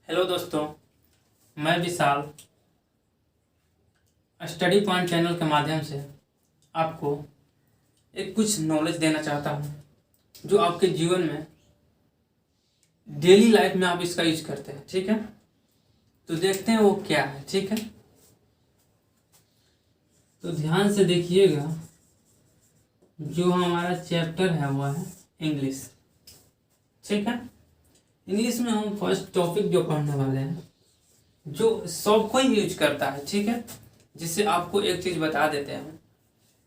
Hello दोस्तों, मैं विशाल study point channel के माध्यम से आपको एक कुछ नॉलेज देना चाहता हूँ जो आपके जीवन में डेली लाइफ में आप इसका यूज करते हैं। ठीक है, तो देखते हैं वो क्या है। ठीक है, तो ध्यान से देखिएगा। जो हमारा चैप्टर है वो है इंग्लिश। ठीक है, इंग्लिश में हम फर्स्ट टॉपिक जो पढ़ने वाले हैं जो सब कोई यूज करता है। ठीक है, जिससे आपको एक चीज बता देते हैं।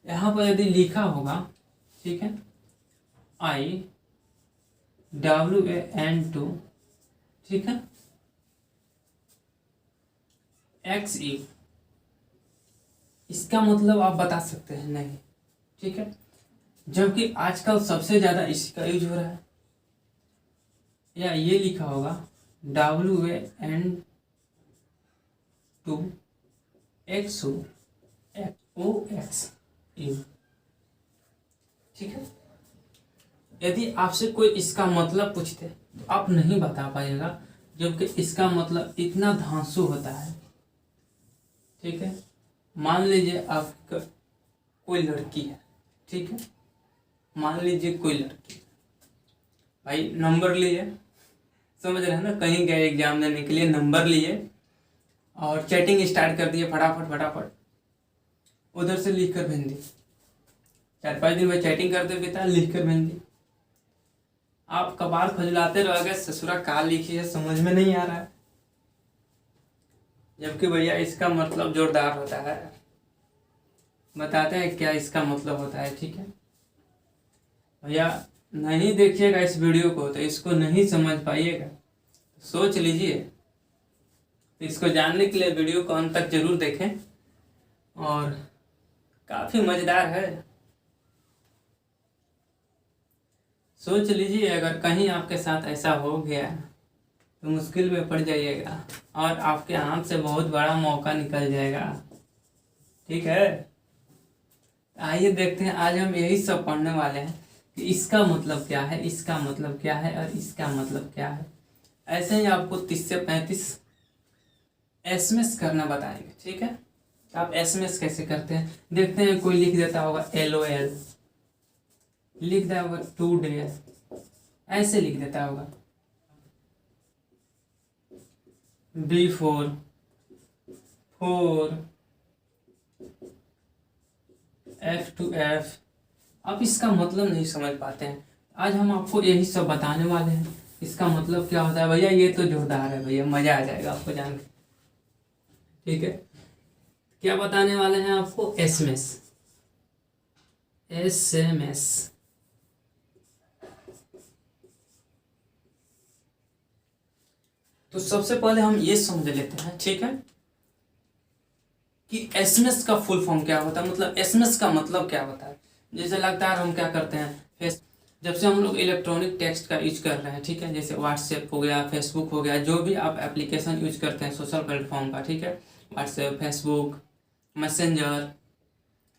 यहाँ पर यदि लिखा होगा, ठीक है, IWAN2, ठीक है, XE, इसका मतलब आप बता सकते हैं नहीं। ठीक है, जबकि आजकल सबसे ज्यादा इसका यूज हो रहा है। या ये लिखा होगा WAN2XOXU। ठीक है, यदि आपसे कोई इसका मतलब पूछते तो आप नहीं बता पाएगा, जबकि इसका मतलब इतना धांसू होता है। ठीक है, मान लीजिए आपका कोई लड़की है। ठीक है, मान लीजिए कोई लड़की, भाई नंबर लिए, समझ रहे हैं ना, कहीं गए एग्जाम देने के लिए, नंबर लिए और चैटिंग स्टार्ट कर दिए फटाफट उधर से लिख कर भेज दी। 4-5 दिन में चैटिंग करते बिता लिख कर भेज दी। आप कपार खुजलाते रह गए, ससुरा काल लिखी है, समझ में नहीं आ रहा है, जबकि भैया इसका मतलब जोरदार होता है। बताते हैं क्या इसका मतलब होता है। ठीक है भैया, नहीं देखिएगा इस वीडियो को तो इसको नहीं समझ पाइएगा, सोच लीजिए। इसको जानने के लिए वीडियो को अंत तक जरूर देखें, और काफी मजेदार है। सोच लीजिए, अगर कहीं आपके साथ ऐसा हो गया तो मुश्किल में पड़ जाइएगा और आपके हाथ से बहुत बड़ा मौका निकल जाएगा। ठीक है, आइए देखते हैं। आज हम यही सब पढ़ने वाले हैं कि इसका मतलब क्या है, इसका मतलब क्या है और इसका मतलब क्या है। ऐसे ही आपको 30 से 35 SMS करना बताएंगे। ठीक है, आप SMS कैसे करते हैं देखते हैं। कोई लिख देता होगा LOL, लिख देता होगा 2 days, ऐसे लिख देता होगा। B4 4 F2F। आप इसका मतलब नहीं समझ पाते हैं। आज हम आपको यही सब बताने वाले हैं। इसका मतलब क्या होता है भैया, ये तो जोरदार है भैया, मजा आ जाएगा आपको जान के। ठीक है, क्या बताने वाले हैं आपको? SMS। तो सबसे पहले हम ये समझ लेते हैं, ठीक है, कि SMS का फुल फॉर्म क्या होता है, मतलब SMS का मतलब क्या होता है। जैसे लगता है हम क्या करते हैं, जब से हम लोग इलेक्ट्रॉनिक टेक्स्ट का यूज कर रहे हैं, ठीक है, जैसे व्हाट्सएप हो गया, फेसबुक हो गया, जो भी आप एप्लीकेशन यूज करते हैं सोशल प्लेटफॉर्म का, ठीक है, व्हाट्सएप, फेसबुक, मैसेंजर,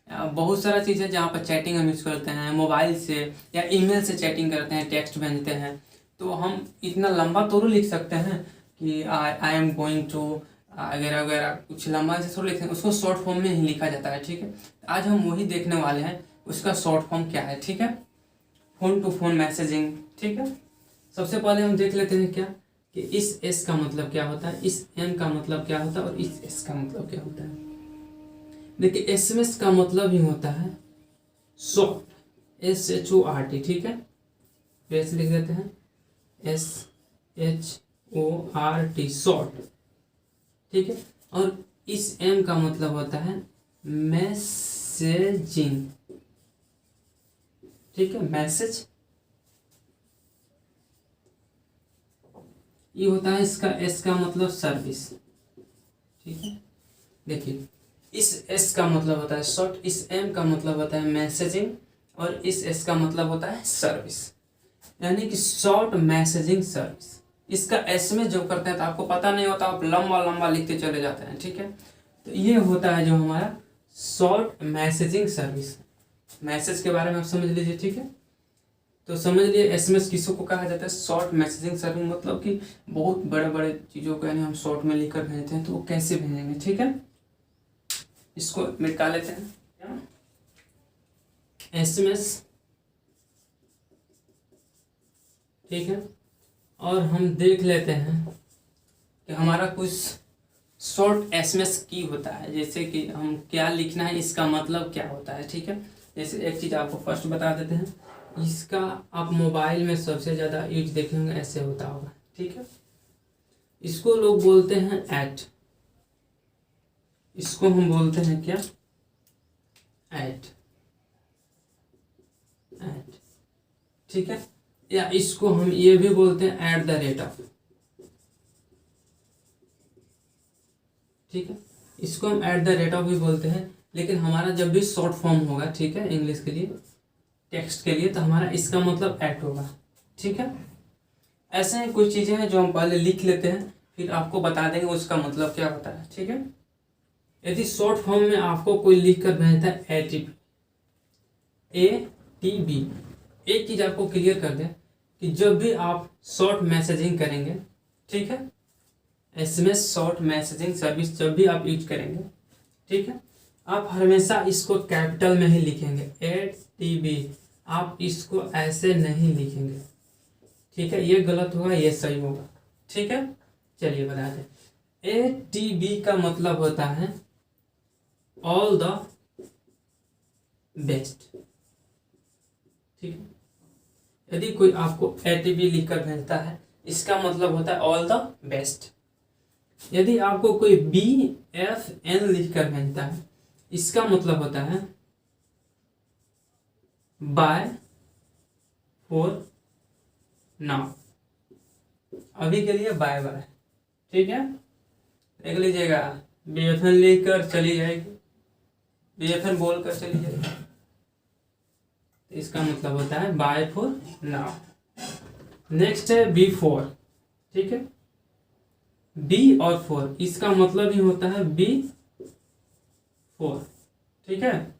बहुत सारा चीज़ है जहाँ पर चैटिंग हम यूज करते हैं। मोबाइल से या ईमेल से चैटिंग करते हैं, टेक्स्ट भेजते हैं। तो हम इतना लंबा तो लिख सकते हैं कि आई एम गोइंग टू वगैरह वगैरह, कुछ लंबा से थोड़ा लिखते हैं, उसको शॉर्ट फॉर्म में ही लिखा जाता है। ठीक है, आज हम वही देखने वाले हैं, उसका शॉर्ट फॉर्म क्या है। ठीक है, फोन टू फोन मैसेजिंग। ठीक है, सबसे पहले हम देख लेते हैं क्या कि इस S का मतलब क्या होता है, इस M का मतलब क्या होता है और इस S का मतलब क्या होता है। देखिए, SMS का मतलब ही होता है शॉर्ट, SHORT। ठीक है, फिर से लिख देते हैं SHORT, शॉर्ट। ठीक है, और इस M का मतलब होता है मैसेजिंग। ठीक है, मैसेज, ये होता है इसका S का मतलब सर्विस। ठीक है, देखिए, इस S का मतलब होता है शॉर्ट, इस M का मतलब होता है मैसेजिंग, और इस S का मतलब होता है सर्विस, यानी कि शॉर्ट मैसेजिंग सर्विस। इसका S में जो करते हैं तो आपको पता नहीं होता, आप लंबा लंबा लिखते चले जाते हैं। ठीक है, तो ये होता है जो हमारा शॉर्ट मैसेजिंग सर्विस। मैसेज के बारे में आप समझ लीजिए। ठीक है, तो समझ लिए एसएमएस किसको को कहा जाता है, शॉर्ट मैसेजिंग सर्विस, मतलब कि बहुत बड़े बड़े चीज़ों को यानी हम शॉर्ट में लिखकर भेजते हैं, तो वो कैसे भेजेंगे, ठीक है। इसको मिटा लेते हैं, एसएमएस, ठीक है। और हम देख लेते हैं कि हमारा कुछ शॉर्ट एसएमएस की होता है, जैसे कि हम क्या लिखना है, इसका मतलब क्या होता है, ठीक है। जैसे एक चीज़ आपको फर्स्ट बता देते हैं, इसका आप मोबाइल में सबसे ज़्यादा यूज देखेंगे, ऐसे होता होगा, ठीक है। इसको लोग बोलते हैं ऐट, इसको हम बोलते हैं क्या, ऐट, ऐट, ठीक है। या इसको हम ये भी बोलते हैं एट द रेट ऑफ, ठीक है। इसको हम एट द रेट ऑफ भी बोलते हैं, लेकिन हमारा जब भी शॉर्ट फॉर्म होगा, ठीक है, इंग्लिश के लिए, टेक्स्ट के लिए, तो हमारा इसका मतलब ऐट होगा, ठीक है। ऐसे ही कुछ चीज़ें हैं जो हम पहले लिख लेते हैं, फिर आपको बता देंगे उसका मतलब क्या होता है, ठीक है। यदि शॉर्ट फॉर्म में आपको कोई लिख कर भेजता है ATB, एक चीज़ आपको क्लियर कर दें कि जब भी आप शॉर्ट मैसेजिंग करेंगे, ठीक है, एसएमएस शॉर्ट मैसेजिंग सर्विस जब भी आप यूज करेंगे, ठीक है, आप हमेशा इसको कैपिटल में ही लिखेंगे, ATB, आप इसको ऐसे नहीं लिखेंगे, ठीक है। ये गलत होगा, ये सही होगा, ठीक है। चलिए बता दें, ATB का मतलब होता है ऑल द बेस्ट, ठीक है। यदि कोई आपको ATB लिखकर भेजता है, इसका मतलब होता है ऑल द बेस्ट। यदि आपको कोई BFN लिखकर भेजता है, इसका मतलब होता है बाय फॉर नाउ, अभी के लिए बाय बाय, ठीक है। देख लीजिएगा, BFN लिखकर चली जाएगी, BFN बोलकर चली जाएगी, तो इसका मतलब होता है बाय फॉर नाउ। नेक्स्ट है B4, ठीक है, B और 4, इसका मतलब ही होता है B4, ठीक है।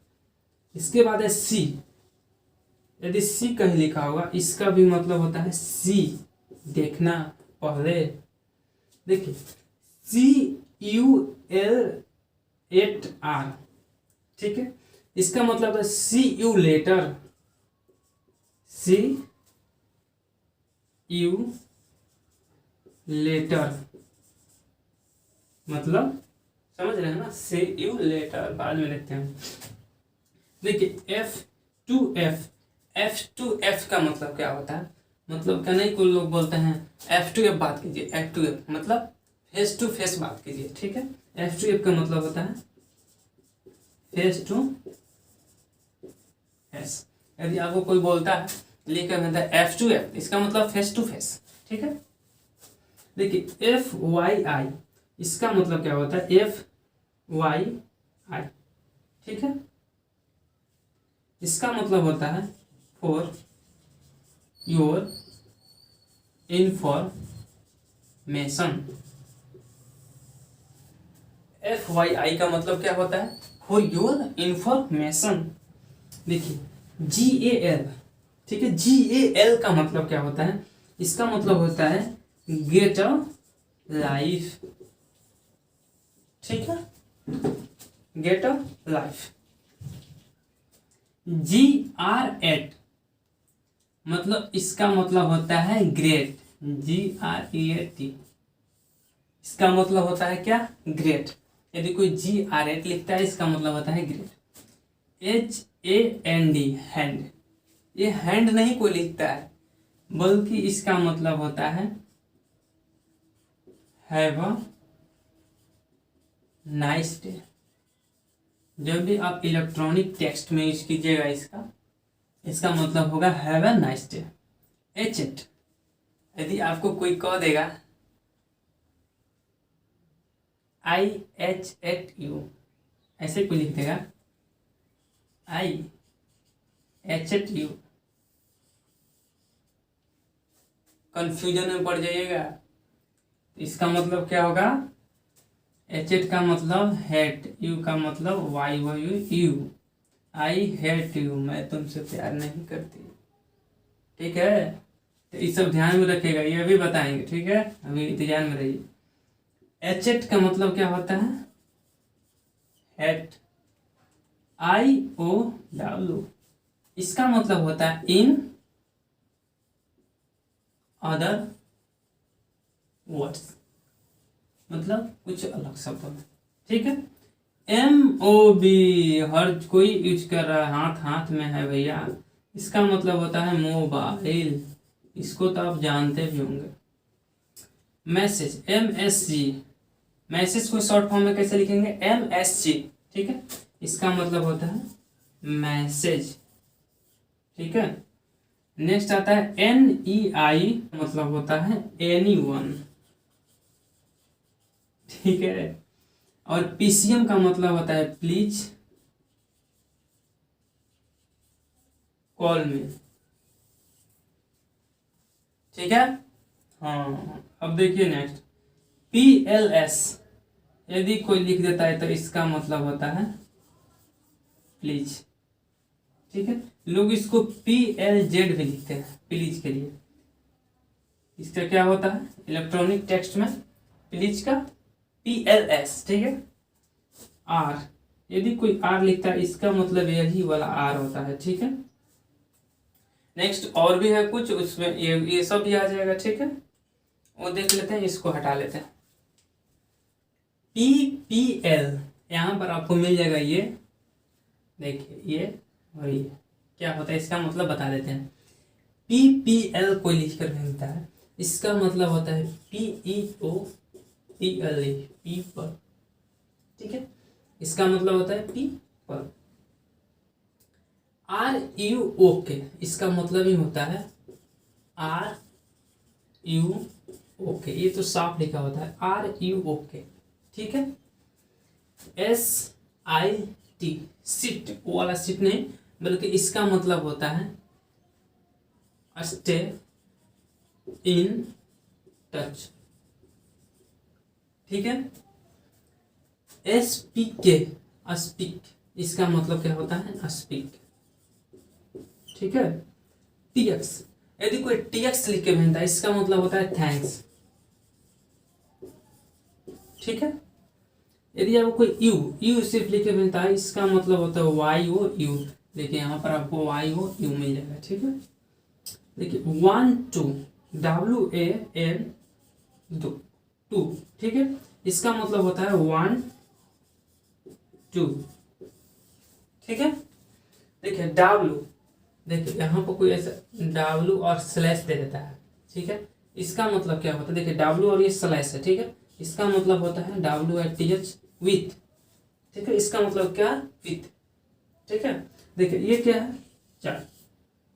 इसके बाद है C, यदि C कहीं लिखा होगा, इसका भी मतलब होता है C, देखना पहले, देखिए CUL8R, ठीक है, इसका मतलब है See you later, See you later, मतलब समझ रहे हैं ना, See you later, बाद में लिखते हैं। देखिए F2F, F2F का मतलब क्या होता है, मतलब क्या नहीं, कुछ लोग बोलते हैं F2F बात कीजिए, F2F मतलब फेस टू फेस बात कीजिए, ठीक है। F2F का मतलब होता है फेस टू फेस। यदि आपको कोई बोलता है लिखकर भेजता है F2F, इसका मतलब फेस टू फेस, ठीक है। देखिए FYI, इसका मतलब क्या होता है, FYI, ठीक है, इसका मतलब होता है फॉर योर इंफॉर्मेशन। FYI का मतलब क्या होता है, फॉर योर इंफॉर्मेशन। देखिए GAL, ठीक है, GAL का मतलब क्या होता है, इसका मतलब होता है गेट अ लाइफ, ठीक है, गेट अ लाइफ। GREAT, मतलब इसका मतलब होता है ग्रेट, GREAT, इसका मतलब होता है क्या, ग्रेट। यदि कोई GREAT लिखता है, इसका मतलब होता है ग्रेट। HAND, हैंड, ये हैंड नहीं कोई लिखता है, बल्कि इसका मतलब होता है हैव अ नाइस डे। जब भी आप इलेक्ट्रॉनिक टेक्स्ट में यूज कीजिएगा, इसका मतलब होगा have a nice day. HAT, यदि आपको कोई कह देगा IHATU, ऐसे कोई लिख देगा IHATU, कंफ्यूजन में पड़ जाइएगा। इसका मतलब क्या होगा, HAT का मतलब हेट, यू का मतलब YOU, आई हेट यू, मैं तुमसे प्यार नहीं करती, ठीक है, तो ये सब ध्यान में रखिएगा, ये भी बताएंगे, ठीक है, अभी ध्यान में रहिए। एचेट का मतलब क्या होता है? हेट, IOW, इसका मतलब होता है इन अदर वर्ड्स, मतलब कुछ अलग शब्दों में, ठीक है। MOB हर कोई यूज कर रहा है, हाथ हाथ में है भैया, इसका मतलब होता है मोबाइल, इसको तो आप जानते भी होंगे। मैसेज, MSG, मैसेज को शॉर्ट फॉर्म में कैसे लिखेंगे? MSG, ठीक है, इसका मतलब होता है मैसेज, ठीक है। नेक्स्ट आता है NEI, मतलब होता है एनीवन, ठीक है। और PCM का मतलब होता है प्लीज कॉल मी, ठीक है। हाँ, अब देखिए नेक्स्ट PLS, यदि कोई लिख देता है तो इसका मतलब होता है प्लीज, ठीक है। लोग इसको PLZ भी लिखते हैं प्लीज के लिए, इसका क्या होता है इलेक्ट्रॉनिक टेक्स्ट में प्लीज का PLS, ठीक है। R, यदि कोई R लिखता है इसका मतलब यही वाला R होता है, ठीक है। नेक्स्ट और भी है कुछ, उसमें ये सब भी आ जाएगा, ठीक है, वो देख लेते हैं, इसको हटा लेते हैं। PPL, यहाँ पर आपको मिल जाएगा, ये देखिए, ये और ये क्या होता है, इसका मतलब बता देते हैं। PPL कोई लिख कर भेजता है, इसका मतलब होता है PEOPLE, पीपल, ठीक है, इसका मतलब होता है पीपल। RUOK, इसका मतलब ही होता है RUOK, ये तो साफ लिखा होता है RUOK, ठीक है। SIT, सिट, वो वाला सिट नहीं, बल्कि इसका मतलब होता है स्टे इन टच, ठीक है। SPK, स्पीक, इसका मतलब क्या होता है स्पीक, ठीक है। TX, यदि कोई TX लिख के भेजता है इसका मतलब होता है थैंक्स, ठीक है। यदि आपको कोई यू सिर्फ लिख के भेजता है इसका मतलब होता है YOU, देखिए यहाँ पर आपको YOU मिल जाएगा, ठीक है। देखिए 1 2, WAN 2, ठीक है, इसका मतलब होता है 1 2, ठीक है। देखिए W, देखिए यहाँ पर कोई ऐसा W और स्लैश दे देता है, ठीक है, इसका मतलब क्या होता है? देखिए W और ये स्लैश है, ठीक है, इसका मतलब होता है WITH विथ, ठीक है, इसका मतलब क्या? विथ, ठीक है। देखिए ये क्या है? 4,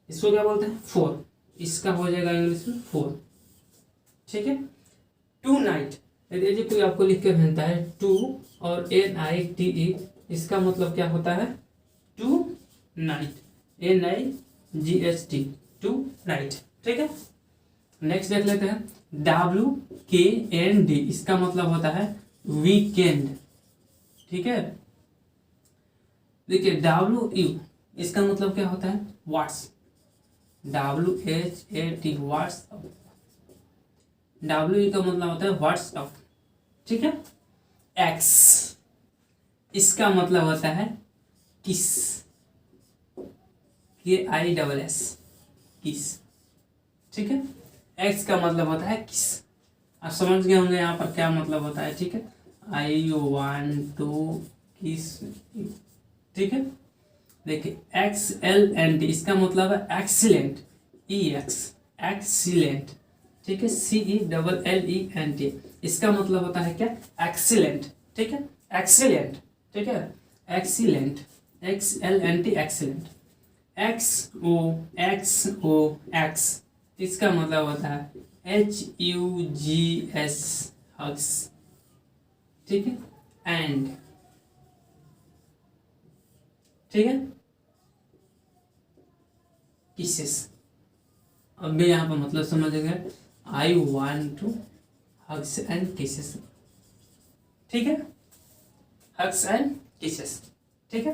इसको क्या बोलते हैं? 4, इसका हो जाएगा इंग्लिश में 4, ठीक है। टू नाइट, यदि कोई आपको लिख के भेजता है टू और NITE, इसका मतलब क्या होता है? Tonight, NIGHT, tonight, ठीक है। नेक्स्ट देख लेते हैं WKND, इसका मतलब होता है वीकेंड, ठीक है। देखिए WU, इसका मतलब क्या होता है? व्हाट्स, WHAT, व्हाट्सअप, WE का मतलब होता है व्हाट्सअप, ठीक है। X, इसका मतलब होता है किस, KISS, किस, ठीक है। X का मतलब होता है किस, आप समझ गए होंगे यहाँ पर क्या मतलब होता है, ठीक है। I want to kiss, ठीक है। देखिए XLNT, इसका मतलब है एक्सीलेंट, EX, एक्सीलेंट, ठीक है। CELLENT, इसका मतलब होता है क्या? एक्सीलेंट, ठीक है, एक्सीलेंट, ठीक है, एक्सीलेंट, XLNT, एक्सीलेंट। XOXOX, इसका मतलब होता है HUGS, हग्स, ठीक है, एंड, ठीक है, किसेस। अब भी यहाँ पर मतलब समझ गए, I want to hugs and kisses, ठीक है, hugs and kisses, ठीक है।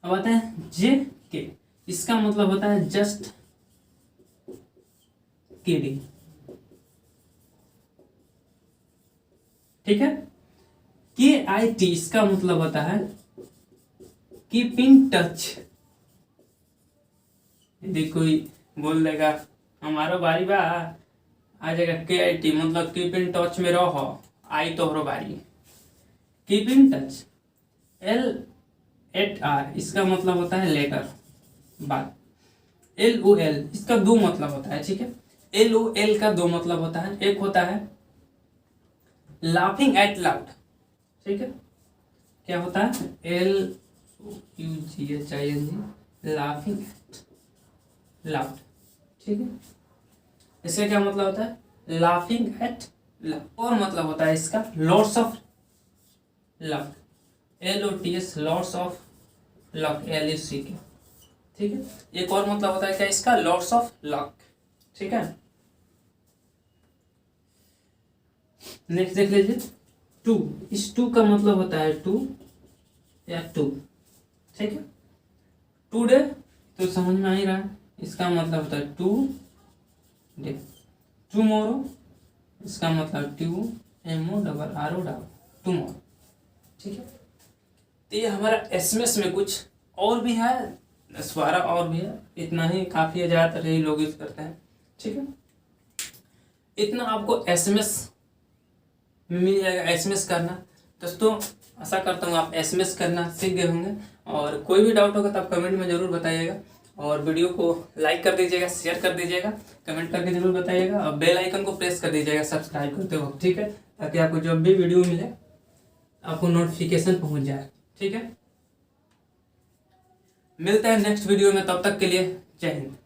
अब आते हैं के, इसका मतलब होता है जस्ट किडिंग। ठीक है। KIT इसका मतलब होता है कीपिंग टच। यदि कोई बोल देगा हमारा बारी बा, आ जाएगा KIT मतलब कीप इन टच में रहो, आई तोहरो बारी। Keep in touch. LATR इसका मतलब होता है लेटर, बात। LOL इसका दो मतलब होता है, ठीक है। LOL का दो मतलब होता है, एक होता है लाफिंग एट लाउड, ठीक है। क्या होता है? LUGHING, लाफिंग एट लाउड, ठीक है। इसका क्या मतलब होता है? Laughing at loud. और मतलब होता है इसका lots of luck, LOTS, lots of luck, LUCK, ठीक है। एक और मतलब होता है क्या इसका? लॉट्स ऑफ लक, ठीक है। नेक्स्ट देख लीजिए, टू। इस टू का मतलब होता है टू या टू, ठीक है। टुडे तो समझ में आ ही रहा है, इसका मतलब होता है टू डे। टुमारो इसका मतलब TUMORRO, टुमारो, ठीक है। तो ये हमारा एसएमएस में कुछ और भी है, 12 और भी है, इतना ही काफ़ी है, ज़्यादातर यही लोग यूज़ करते हैं, ठीक है। इतना आपको एसएमएस मिल जाएगा, एसएमएस करना। दोस्तों आशा करता हूँ आप एसएमएस करना सीख गए होंगे, और कोई भी डाउट होगा तो आप कमेंट में ज़रूर बताइएगा, और वीडियो को लाइक कर दीजिएगा, शेयर कर दीजिएगा, कमेंट करके ज़रूर बताइएगा, और बेल आइकन को प्रेस कर दीजिएगा सब्सक्राइब करते वक्त, ठीक है, ताकि आपको जब भी वीडियो मिले आपको नोटिफिकेशन पहुँच जाए, ठीक है। मिलते हैं नेक्स्ट वीडियो में, तब तक के लिए जय हिंद।